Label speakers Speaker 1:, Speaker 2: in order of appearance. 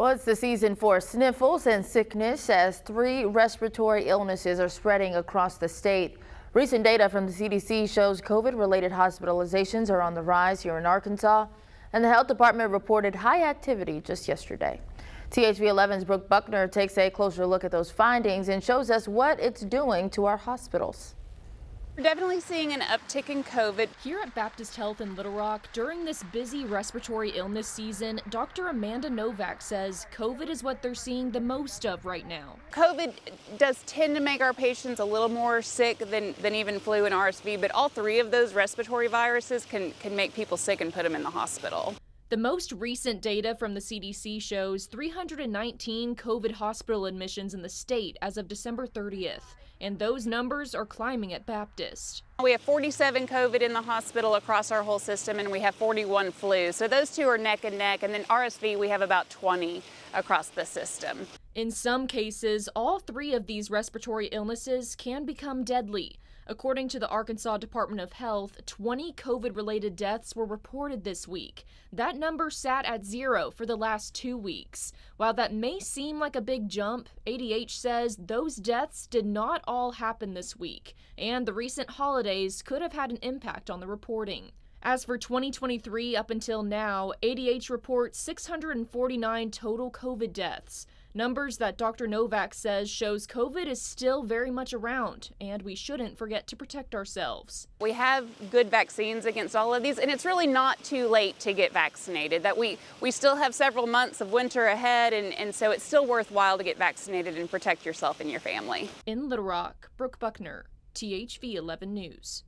Speaker 1: Well, it's the season for sniffles and sickness as 3 respiratory illnesses are spreading across the state. Recent data from the CDC shows COVID-related hospitalizations are on the rise here in Arkansas, and the health department reported high activity just yesterday. THV 11's Brooke Buckner takes a closer look at those findings and shows us what it's doing to our hospitals.
Speaker 2: We're definitely seeing an uptick in COVID.
Speaker 3: Here at Baptist Health in Little Rock, during this busy respiratory illness season, Dr. Amanda Novak says COVID is what they're seeing the most of right now.
Speaker 2: COVID does tend to make our patients a little more sick than even flu and RSV, but all 3 of those respiratory viruses can make people sick and put them in the hospital.
Speaker 3: The most recent data from the CDC shows 319 COVID hospital admissions in the state as of December 30th, and those numbers are climbing at Baptist.
Speaker 2: We have 47 COVID in the hospital across our whole system, and we have 41 flu. So those 2 are neck and neck, and then RSV, we have about 20 across the system.
Speaker 3: In some cases, all 3 of these respiratory illnesses can become deadly. According to the Arkansas Department of Health, 20 COVID-related deaths were reported this week. That number sat at 0 for the last 2 weeks. While that may seem like a big jump, ADH says those deaths did not all happen this week, and the recent holidays could have had an impact on the reporting. As for 2023 up until now, ADH reports 649 total COVID deaths. Numbers that Dr. Novak says shows COVID is still very much around, and we shouldn't forget to protect ourselves.
Speaker 2: We have good vaccines against all of these, and it's really not too late to get vaccinated. That we still have several months of winter ahead, and so it's still worthwhile to get vaccinated and protect yourself and your family.
Speaker 3: In Little Rock, Brooke Buckner, THV 11 News.